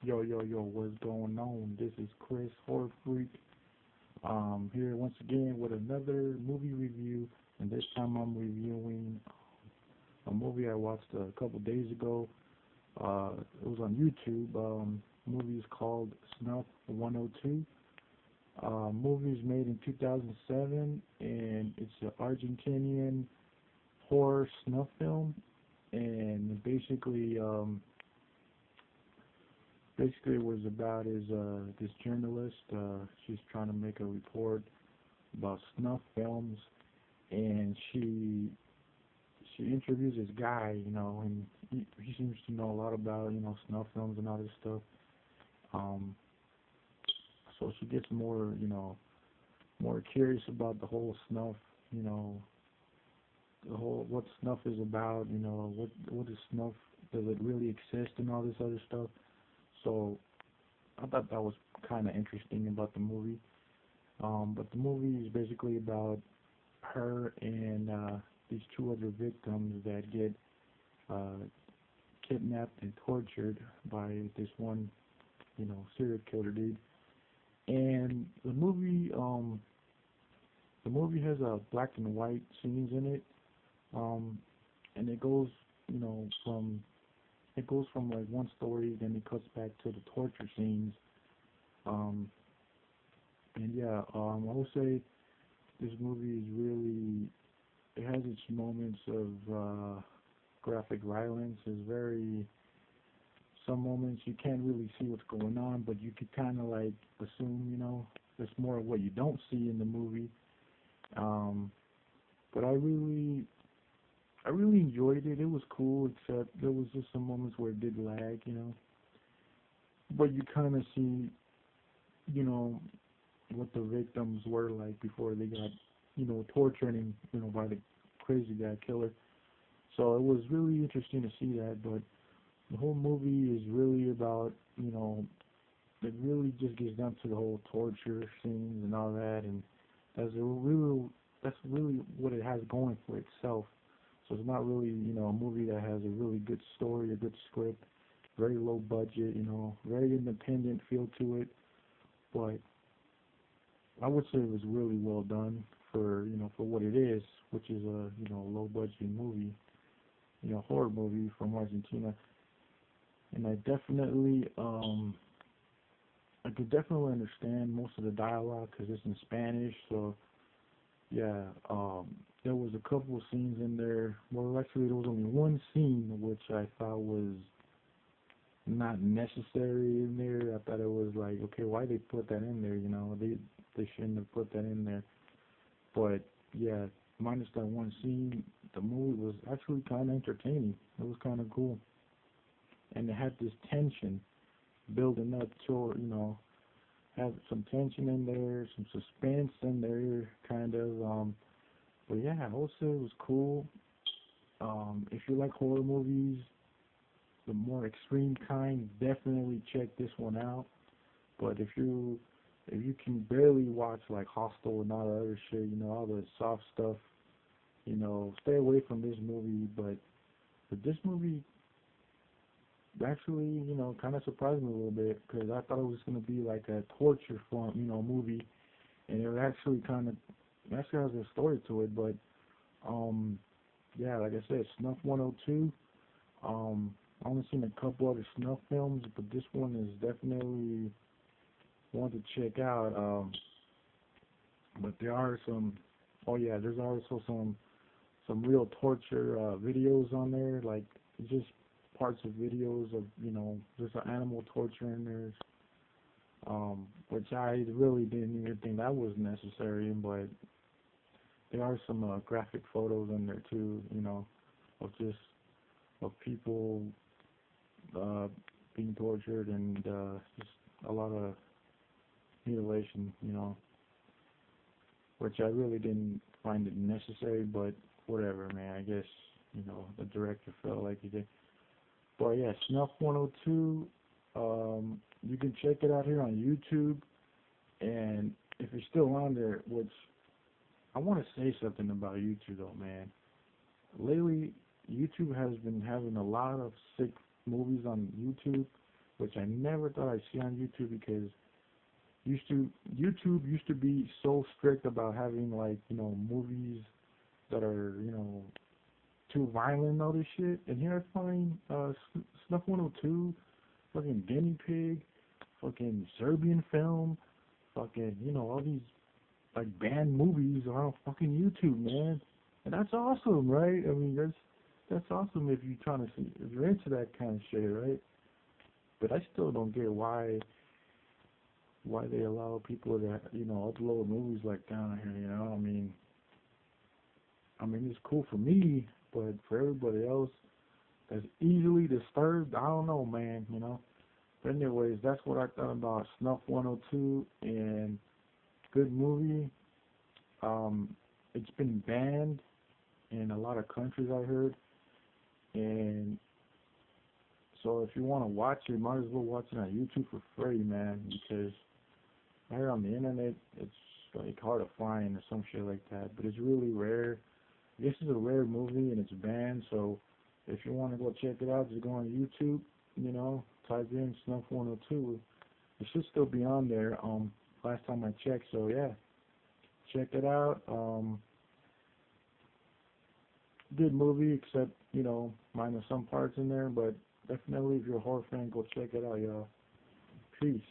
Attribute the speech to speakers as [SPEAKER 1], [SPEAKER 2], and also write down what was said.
[SPEAKER 1] Yo, what's going on? This is Chris Horrorfreak. Here once again with another movie review, and this time I'm reviewing a movie I watched a couple days ago. It was on YouTube. Movie is called Snuff 102. Movie is made in 2007, and it's an Argentinian horror snuff film, and basically it was about is this journalist. She's trying to make a report about snuff films, and she interviews this guy, and he seems to know a lot about snuff films and all this stuff. Um, so she gets more curious about the whole snuff, you know, the whole what snuff is about, what is snuff, does it really exist and all this other stuff. So I thought that was kind of interesting about the movie. But the movie is basically about her and these two other victims that get uh, kidnapped and tortured by this one, serial killer dude. And the movie has black and white scenes in it, um, and it goes from like one story, then it cuts back to the torture scenes. Um, and yeah, I would say this movie is really, it has its moments of graphic violence. It's very, some moments you can't really see what's going on, but you could kind of like assume, there's more of what you don't see in the movie. Um, but I really enjoyed it. It was cool, except there was just some moments where it did lag. But you kind of see, you know, what the victims were like before they got, tortured and, by the crazy guy killer. So it was really interesting to see that, but the whole movie is really about, it really just gets down to the whole torture scenes and all that, and that's really what it has going for itself. So it's not really, a movie that has a really good story, a good script, very low budget, very independent feel to it. But I would say it was really well done for what it is, which is a, low budget movie, horror movie from Argentina. And I could definitely understand most of the dialogue because it's in Spanish. So yeah, there was a couple of scenes in there. Well, actually, there was only one scene which I thought was not necessary in there. I thought it was like, okay, why they put that in there? They shouldn't have put that in there. But yeah, minus that one scene, the movie was actually kind of entertaining. It was kind of cool, and it had this tension building up to, have some tension in there, some suspense in there, kind of. But yeah, I would say it was cool. If you like horror movies, the more extreme kind, definitely check this one out. But if you can barely watch like Hostel and all the other shit, all the soft stuff, stay away from this movie. But this movie actually, kind of surprised me a little bit because I thought it was going to be like a torture form, movie, and it actually actually has a story to it. But um, yeah, like I said, Snuff 102. I only seen a couple other snuff films, but this one is definitely one to check out. But there are some. Oh yeah, there's also some real torture videos on there, like just parts of videos of there's an animal torture in there, which I really didn't even think that was necessary. But there are some graphic photos in there too, of just of people uh, being tortured and just a lot of mutilation, which I really didn't find it necessary. But whatever, man. I guess the director felt like he did. But yeah, Snuff 102. You can check it out here on YouTube. And if you're still on there, which I want to say something about YouTube though, man. Lately, YouTube has been having a lot of sick movies on YouTube. which I never thought I'd see on YouTube because used to YouTube used to be so strict about having like movies that are too violent and all this shit. And here I find Snuff 102, fucking Guinea Pig, fucking Serbian film, fucking all these like banned movies are on fucking YouTube, man. And that's awesome, right? I mean, that's awesome if you're trying to see if you're into that kind of shit, right? But I still don't get why they allow people to upload movies like down here. I mean it's cool for me, but for everybody else that's easily disturbed, I don't know, man. But anyways, that's what I thought about Snuff 102 and good movie. Um, it's been banned in a lot of countries, I heard, and so if you want to watch it, might as well watch it on YouTube for free, man, because here on the internet, it's like hard to find or some shit like that. But it's really rare. This is a rare movie and it's banned. So if you want to go check it out, just go on YouTube. Type in Snuff 102. It should still be on there. Last time I checked. So yeah, check it out. Good movie, except minus some parts in there. But definitely, if you're a horror fan, go check it out, y'all. Peace.